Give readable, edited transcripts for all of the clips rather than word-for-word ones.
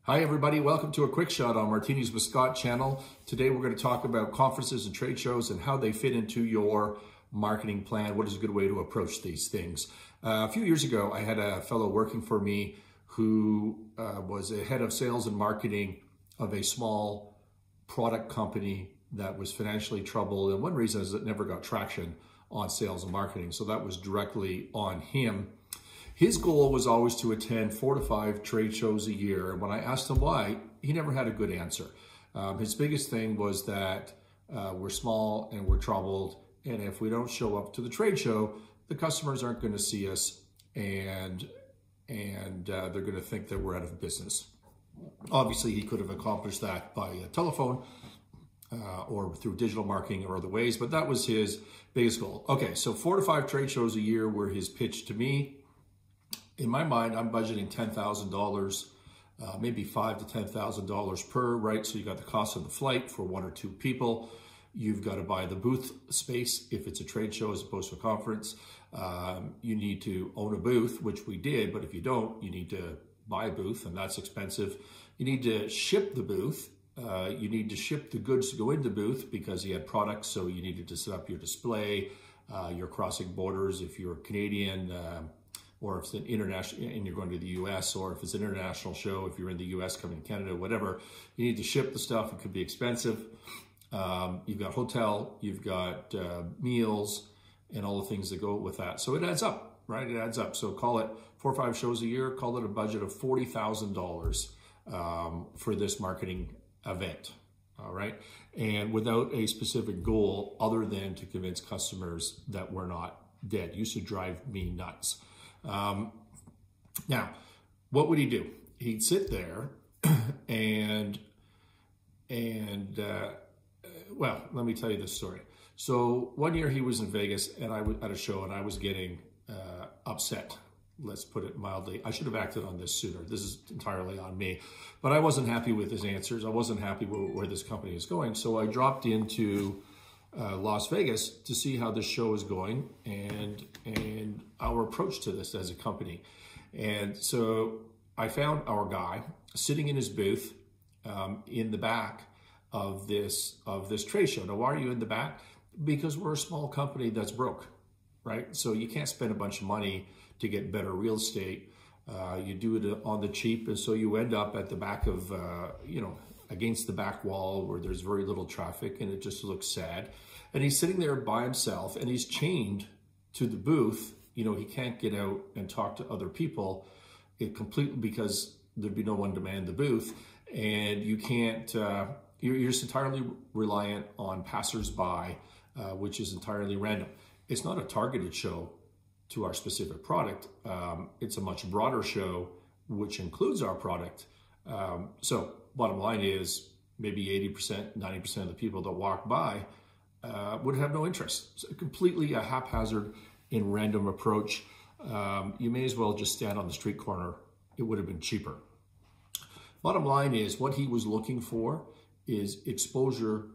Hi everybody, welcome to a quick shot on Martinis with Scott channel. Today we're going to talk about conferences and trade shows and how they fit into your marketing plan. What is a good way to approach these things? A few years ago, I had a fellow working for me who was a head of sales and marketing of a small product company that was financially troubled. And one reason is it never got traction on sales and marketing. So that was directly on him. His goal was always to attend 4 to 5 trade shows a year. And when I asked him why, he never had a good answer. His biggest thing was that we're small and we're troubled. And if we don't show up to the trade show, the customers aren't going to see us and they're going to think that we're out of business. Obviously, he could have accomplished that by telephone or through digital marketing or other ways, but that was his biggest goal. Okay, so 4 to 5 trade shows a year were his pitch to me. In my mind, I'm budgeting $10,000, maybe $5,000 to $10,000 per, right? So you got the cost of the flight for 1 or 2 people. You've got to buy the booth space if it's a trade show as opposed to a conference. You need to own a booth, which we did, but if you don't, you need to buy a booth, and that's expensive. You need to ship the booth. You need to ship the goods to go into the booth because you had products, so you needed to set up your display. You're crossing borders if you're Canadian, or if it's an international and you're going to the US, or if it's an international show, if you're in the US coming to Canada, whatever, you need to ship the stuff. It could be expensive. You've got hotel, you've got meals, and all the things that go with that. So it adds up, right? It adds up. So call it 4 or 5 shows a year, call it a budget of $40,000 for this marketing event, all right? And without a specific goal other than to convince customers that we're not dead. It used to drive me nuts. Now, what would he do? He'd sit there well, let me tell you this story. So one year he was in Vegas and I was at a show and I was getting upset. Let's put it mildly. I should have acted on this sooner. This is entirely on me, but I wasn't happy with his answers. I wasn't happy where this company is going. So I dropped into Las Vegas to see how this show is going and our approach to this as a company. And so I found our guy sitting in his booth in the back of this trade show. Now, why are you in the back? Because we're a small company that's broke, right? So you can't spend a bunch of money to get better real estate. You do it on the cheap, and so you end up at the back of, against the back wall where there's very little traffic and it just looks sad. And he's sitting there by himself and he's chained to the booth. You know, he can't get out and talk to other people completely because there'd be no one to man the booth. And you can't, you're just entirely reliant on passersby, which is entirely random. It's not a targeted show to our specific product. It's a much broader show, which includes our product. So bottom line is maybe 80%, 90% of the people that walk by would have no interest. So completely a haphazard and random approach. You may as well just stand on the street corner. It would have been cheaper. Bottom line is what he was looking for is exposure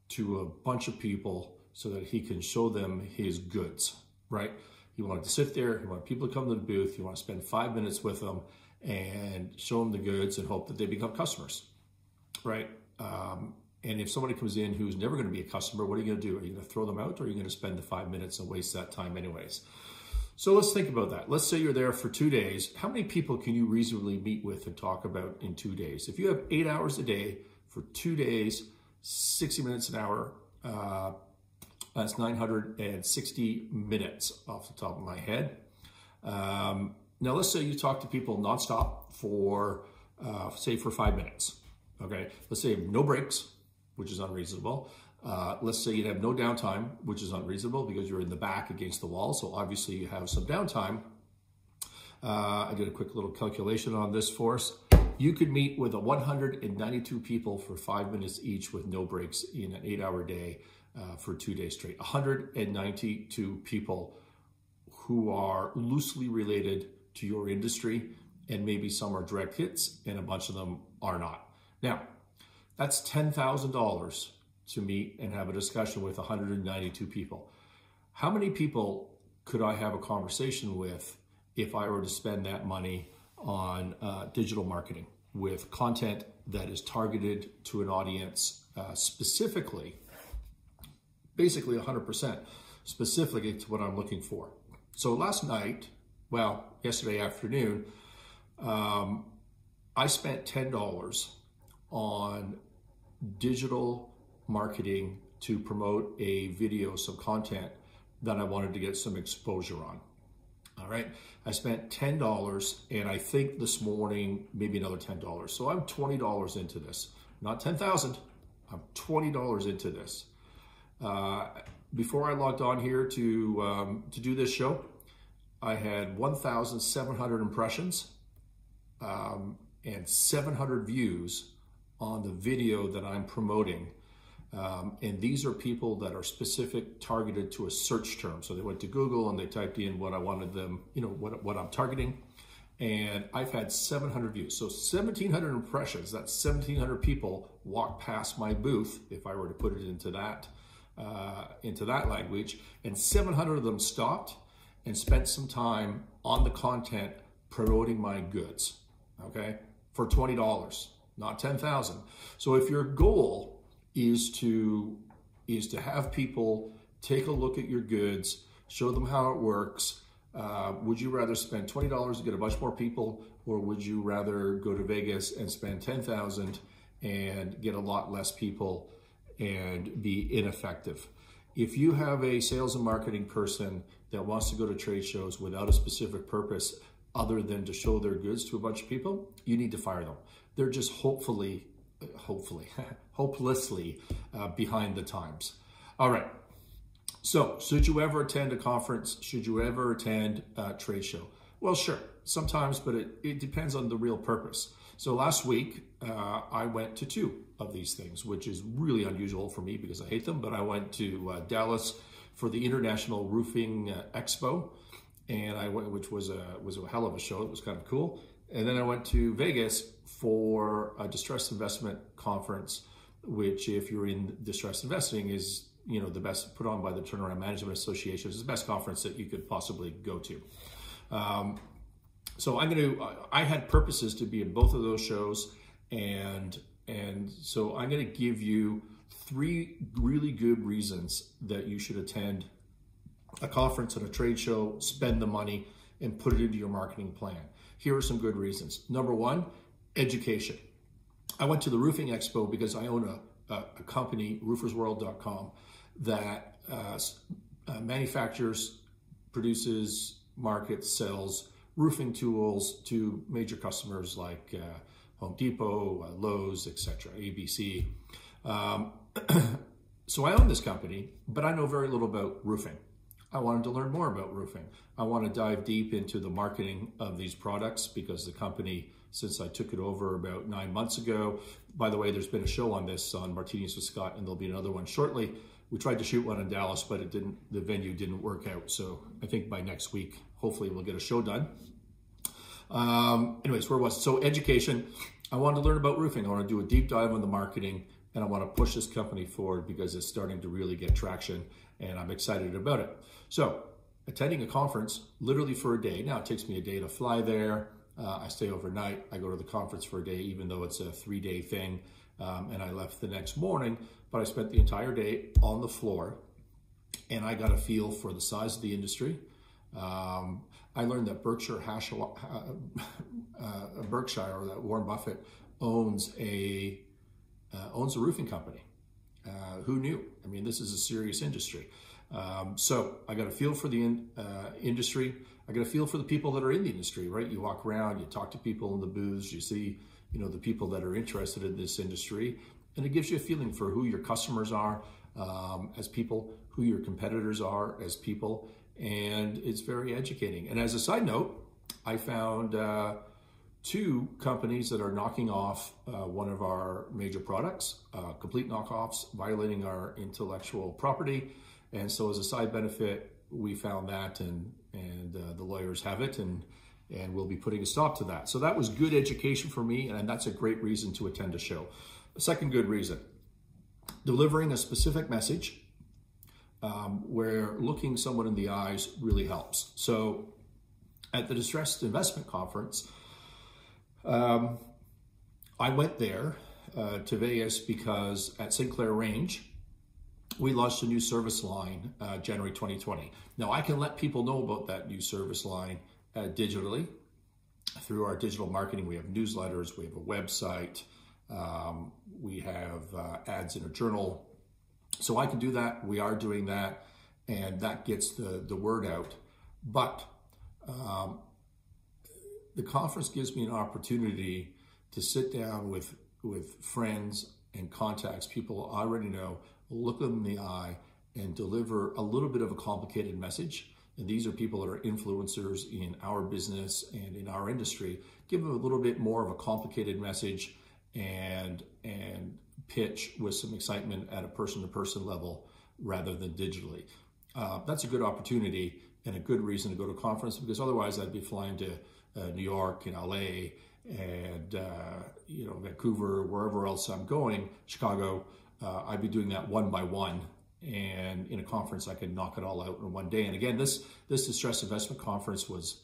to a bunch of people so that he can show them his goods, right? He wanted to sit there, he wanted people to come to the booth, he wanted to spend 5 minutes with them and show them the goods and hope that they become customers, right? And if somebody comes in who's never going to be a customer, what are you going to do? Are you going to throw them out, or are you going to spend the 5 minutes and waste that time anyways? So let's think about that. Let's say you're there for 2 days. How many people can you reasonably meet with and talk about in 2 days? If you have 8 hours a day for 2 days, 60 minutes an hour, that's 960 minutes off the top of my head. Now let's say you talk to people nonstop for, say for 5 minutes, okay? Let's say no breaks, which is unreasonable. Let's say you'd have no downtime, which is unreasonable because you're in the back against the wall. So obviously you have some downtime. I did a quick little calculation on this for us. You could meet with 192 people for 5 minutes each with no breaks in an 8-hour day for 2 days straight. 192 people who are loosely related to your industry, and maybe some are direct hits and a bunch of them are not. Now, that's $10,000 to meet and have a discussion with 192 people. How many people could I have a conversation with if I were to spend that money on digital marketing with content that is targeted to an audience specifically, basically 100% specifically to what I'm looking for. So last night, well, yesterday afternoon, I spent $10 on digital marketing to promote a video, some content that I wanted to get some exposure on. All right, I spent $10, and I think this morning maybe another $10. So I'm $20 into this, not 10,000. I'm $20 into this. Before I logged on here to do this show, I had 1,700 impressions and 700 views on the video that I'm promoting. And these are people that are specific, targeted to a search term. So they went to Google and they typed in what I wanted them, what I'm targeting. And I've had 700 views. So 1,700 impressions, that's 1,700 people walk past my booth, if I were to put it into that language, and 700 of them stopped and spent some time on the content promoting my goods, okay, for $20, not 10,000. So if your goal is to have people take a look at your goods, show them how it works, would you rather spend $20 to get a bunch more people, or would you rather go to Vegas and spend 10,000 and get a lot less people and be ineffective? If you have a sales and marketing person that wants to go to trade shows without a specific purpose other than to show their goods to a bunch of people, you need to fire them. They're just hopelessly behind the times. All right. So should you ever attend a conference? Should you ever attend a trade show? Well, sure, sometimes, but it depends on the real purpose. So last week, I went to 2 of these things, which is really unusual for me because I hate them, but I went to Dallas for the International Roofing Expo, and I went, which was a hell of a show. It was kind of cool. And then I went to Vegas for a distressed investment conference, which, if you're in distressed investing, is the best, put on by the Turnaround Management Association. It's the best conference that you could possibly go to. So I had purposes to be in both of those shows, and so I'm going to give you 3 really good reasons that you should attend a conference and a trade show, spend the money, and put it into your marketing plan. Here are some good reasons. Number 1, education. I went to the Roofing Expo because I own a company, roofersworld.com, that manufactures, produces, markets, sells roofing tools to major customers like Home Depot, Lowe's, etc., ABC. So I own this company, but I know very little about roofing. I wanted to learn more about roofing. I want to dive deep into the marketing of these products because the company, since I took it over about 9 months ago, by the way, there's been a show on this on Martinis with Scott, and there'll be another one shortly. We tried to shoot one in Dallas, but the venue didn't work out. So I think by next week, hopefully we'll get a show done. Anyways, where was it? So education. I wanted to learn about roofing. I want to do a deep dive on the marketing, and I want to push this company forward because it's starting to really get traction, and I'm excited about it. So attending a conference literally for a day. Now it takes me a day to fly there. I stay overnight. I go to the conference for a day, even though it's a 3-day thing. And I left the next morning, but I spent the entire day on the floor, and I got a feel for the size of the industry. I learned that Berkshire, or that Warren Buffett owns a roofing company. Who knew? I mean, this is a serious industry. So I got a feel for the industry. I got a feel for the people that are in the industry, right? You walk around, you talk to people in the booths, you see, the people that are interested in this industry, and it gives you a feeling for who your customers are as people, who your competitors are as people, and it's very educating. And as a side note, I found 2 companies that are knocking off one of our major products, complete knockoffs, violating our intellectual property. And so as a side benefit, we found that, and the lawyers have it, and we'll be putting a stop to that. So that was good education for me, and that's a great reason to attend a show. The second good reason, delivering a specific message where looking someone in the eyes really helps. So at the Distressed Investment Conference, I went there to Vegas because at Sinclair Range, we launched a new service line January 2020. Now I can let people know about that new service line digitally through our digital marketing. We have newsletters, we have a website, we have ads in a journal. So I can do that, we are doing that, and that gets the word out. But the conference gives me an opportunity to sit down with friends and contacts, people I already know, look them in the eye and deliver a little bit of a complicated message. And these are people that are influencers in our business and in our industry. Give them a little bit more of a complicated message and pitch with some excitement at a person-to-person level rather than digitally. That's a good opportunity and a good reason to go to a conference, because otherwise I'd be flying to New York and LA and Vancouver, wherever else I'm going, Chicago. I'd be doing that one by one, and in a conference I could knock it all out in one day. And again, this distress investment conference was,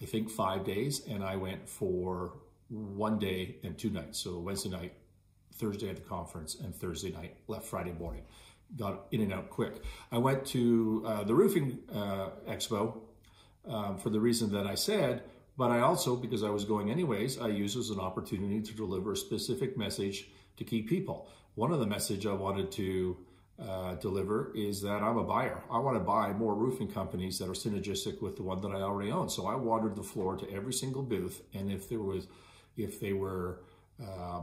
I think, 5 days, and I went for 1 day and 2 nights. So Wednesday night, Thursday at the conference, and Thursday night, left Friday morning. Got in and out quick. I went to the roofing expo for the reason that I said, but I also, because I was going anyways, I used it as an opportunity to deliver a specific message to key people. One of the message I wanted to deliver is that I'm a buyer. I want to buy more roofing companies that are synergistic with the one that I already own. So I wandered the floor to every single booth, and if they were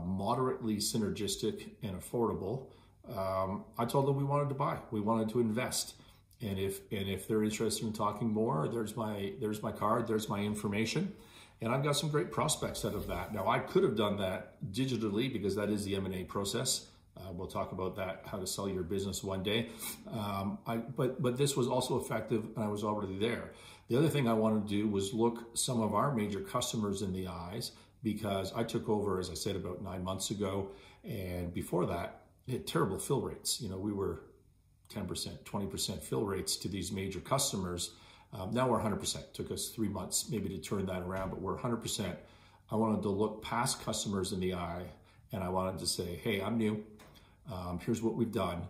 moderately synergistic and affordable, I told them we wanted to buy. We wanted to invest. And if they're interested in talking more, there's my card, there's my information. And I've got some great prospects out of that. Now, I could have done that digitally because that is the M&A process. We'll talk about that, how to sell your business one day. But this was also effective, and I was already there. The other thing I wanted to do was look some of our major customers in the eyes, because I took over, as I said, about 9 months ago. And before that, we had terrible fill rates. We were 10%, 20% fill rates to these major customers. Now we're 100%. Took us 3 months maybe to turn that around, but we're 100%. I wanted to look past customers in the eye, and I wanted to say, hey, I'm new. Here's what we've done,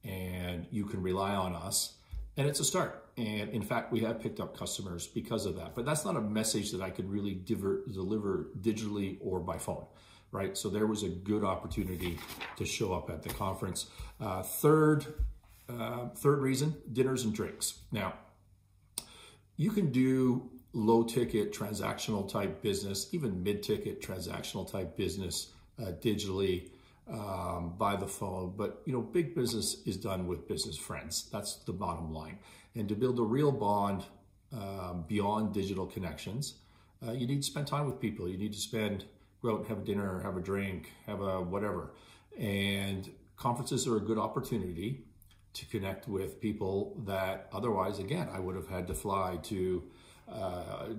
and you can rely on us. And it's a start. And in fact, we have picked up customers because of that. But that's not a message that I could really deliver digitally or by phone, right? So there was a good opportunity to show up at the conference. Third reason, dinners and drinks. Now, you can do low ticket transactional type business, even mid ticket transactional type business digitally by the phone. But big business is done with business friends. That's the bottom line. And to build a real bond beyond digital connections, you need to spend time with people. You need to go out and have a dinner, have a drink, have a whatever. And conferences are a good opportunity to connect with people that otherwise, again, I would have had to fly to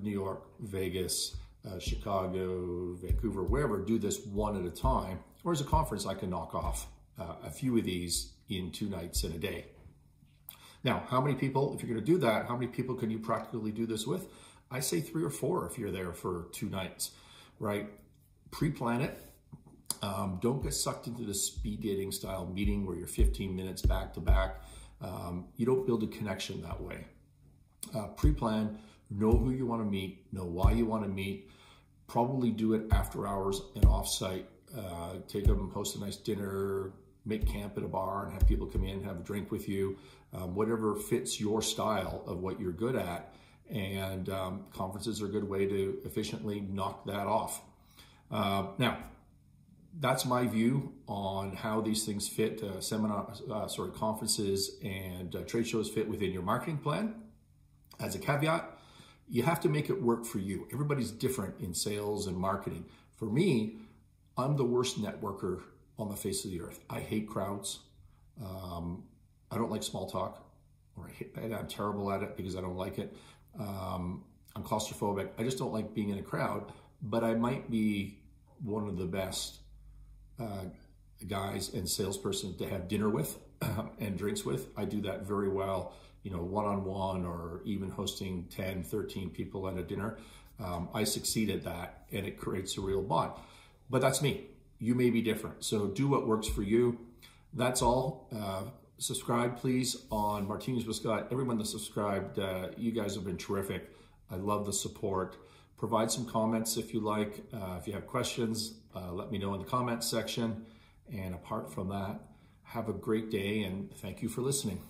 New York, Vegas, Chicago, Vancouver, wherever, do this one at a time. Whereas a conference, I can knock off a few of these in 2 nights in a day. Now, how many people, if you're going to do that, how many people can you practically do this with? I say 3 or 4 if you're there for 2 nights, right? Pre-plan it. Don't get sucked into this speed dating style meeting where you're 15 minutes back to back. You don't build a connection that way. Pre-plan, know who you want to meet, know why you want to meet. Probably do it after hours and off-site. Take them, host a nice dinner, make camp at a bar and have people come in, have a drink with you, whatever fits your style of what you're good at. And conferences are a good way to efficiently knock that off. Now, that's my view on how these things fit, conferences and trade shows fit within your marketing plan. As a caveat, you have to make it work for you. Everybody's different in sales and marketing. For me, I'm the worst networker on the face of the earth. I hate crowds. I don't like small talk, and I'm terrible at it because I don't like it. I'm claustrophobic. I just don't like being in a crowd, but I might be one of the best guys and salesperson to have dinner with and drinks with. I do that very well, one-on-one or even hosting 10, 13 people at a dinner. I succeed at that, and it creates a real bond. But that's me. You may be different. So do what works for you. That's all. Subscribe, please, on Martinis with Scott. Everyone that subscribed, you guys have been terrific. I love the support. Provide some comments if you like. If you have questions, let me know in the comments section. And apart from that, have a great day, and thank you for listening.